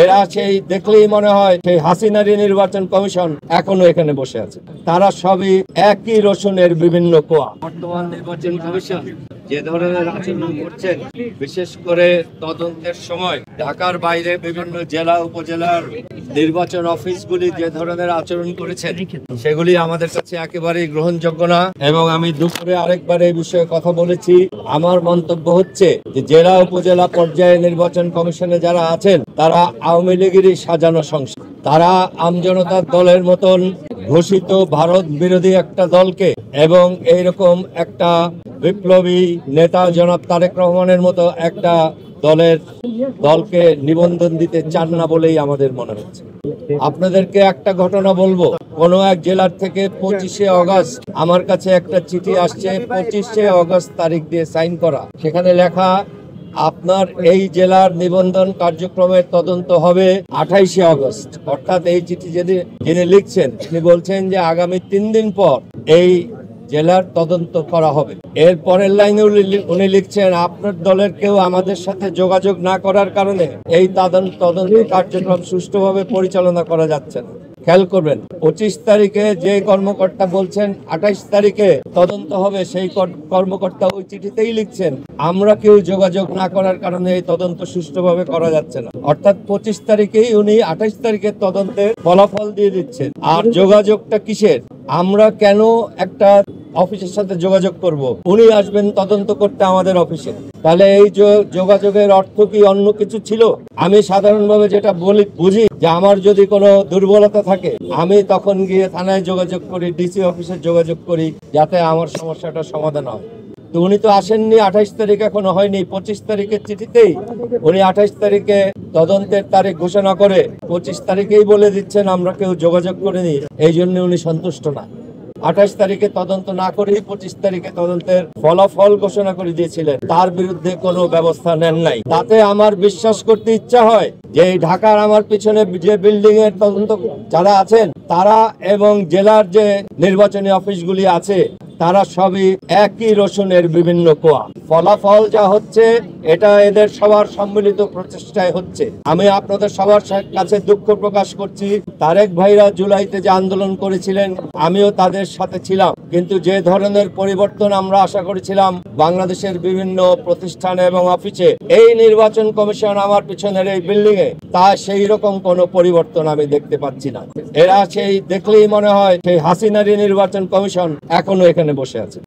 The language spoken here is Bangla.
এরা সেই দেখলেই মনে হয় সেই হাসিনারি নির্বাচন কমিশন এখনো এখানে বসে আছে। তারা সবই একই রসুনের বিভিন্ন কোয়া। বর্তমান নির্বাচন কমিশন যে ধরনের আচরণ করছেন, বিশেষ করে তদন্তের সময় ঢাকার বাইরে বিভিন্ন জেলা উপজেলার নির্বাচন অফিসগুলি যে ধরনের আচরণ করেছেন, সেগুলি আমাদের কাছে একেবারেই গ্রহণযোগ্য না। এবং আমি দুপুরে আরেকবার এই বিষয়ে কথা বলেছি। আমার মন্তব্য হচ্ছে যে জেলা উপজেলা পর্যায়ে নির্বাচন কমিশনে যারা আছেন তারা আওয়ামী লীগেরই সাজানো সংস্থা। তারা আমজনতার দলের মতন ঘোষিত ভারত বিরোধী একটা দলকে এবং এইরকম একটা বিপ্লবী নেতা জনাব তারেক রহমানের মতো একটা দলকে নিবন্ধন দিতে চান না বলেই আমাদের মনে হচ্ছে। আপনাদেরকে একটা ঘটনা বলবো। কোন এক জেলার থেকে 25শে অগস্ট আমার কাছে একটা চিঠি আসছে, 25শে অগস্ট তারিখ দিয়ে সাইন করা। সেখানে লেখা, আপনার এই জেলার নিবন্ধন কার্যক্রমের তদন্ত হবে 28শে অগস্ট। অর্থাৎ এই চিঠি যিনি লিখছেন তিনি বলছেন যে আগামী 3 দিন পর এই জেলার তদন্ত করা হবে। এর পরের লাইনে উনি লিখছেন, আপনার দলের কেউ আমাদের সাথে যোগাযোগ না করার কারণে এই তদন্ত কার্যক্রম সুষ্ঠুভাবে পরিচালনা করা যাচ্ছে না। খেয়াল করবেন, 25 তারিখে যে কর্মকর্তা বলছেন 28 তারিখে তদন্ত হবে, সেই কর্মকর্তা ওই চিঠিতেই লিখছেন আমরা কেউ যোগাযোগ না করার কারণে এই তদন্ত সুষ্ঠুভাবে করা যাচ্ছে না। অর্থাৎ 25 তারিখেই উনি 28 তারিখের তদন্তের ফলাফল দিয়ে দিচ্ছেন। আর যোগাযোগটা কিসের? আমরা কেন একটা অফিসের সাথে যোগাযোগ করব? উনি আসবেন তদন্ত করতে আমাদের অফিসে। তাহলে এই যোগাযোগের অর্থ কি অন্য কিছু ছিল? আমি সাধারণভাবে যেটা বুঝি যে আমার যদি কোনো দুর্বলতা থাকে আমি তখন গিয়ে থানায় যোগাযোগ করি, ডিসি অফিসে যোগাযোগ করি, যাতে আমার সমস্যাটা সমাধান হয়। তো উনি তো আসেননি, 28 তারিখ এখনো হয়নি। 25 তারিখের চিঠিতেই উনি 28 তারিখে তদন্তের তারিখ ঘোষণা করে 25 তারিখেই বলে দিচ্ছেন আমরা কেউ যোগাযোগ করিনি। এই জন্য উনি সন্তুষ্ট না। 28 তারিখে তদন্ত না করে 25 তারিখে তদন্তের ফলাফল ঘোষণা করে দিয়েছিলেন, তার বিরুদ্ধে কোনো ব্যবস্থা নেন নাই। তাতে আমার বিশ্বাস করতে ইচ্ছা হয় যে ঢাকার আমার পিছনে যে বিল্ডিং এর তদন্ত যারা আছেন তারা এবং জেলার যে নির্বাচনী অফিসগুলি আছে তারা সবই একই রসুনের বিভিন্ন কোয়া। ফলাফল যা হচ্ছে এটা এদের সবার সম্মিলিত প্রচেষ্টায় হচ্ছে। আমি আপনাদের সবার কাছে দুঃখ প্রকাশ করছি। তারেক ভাইরা জুলাইতে যে আন্দোলন করেছিলেন আমিও তাদের সাথে ছিলাম, কিন্তু যে ধরনের পরিবর্তন আমরা আশা করেছিলাম বাংলাদেশের বিভিন্ন প্রতিষ্ঠানে এবং অফিসে এই নির্বাচন কমিশন আমার পিছনের এই বিল্ডিং এ, তা সেই রকম কোনো পরিবর্তন আমি দেখতে পাচ্ছি না। এরা সেই দেখলেই মনে হয় সেই হাসিনারি নির্বাচন কমিশন এখনো এখানে বসে আছে।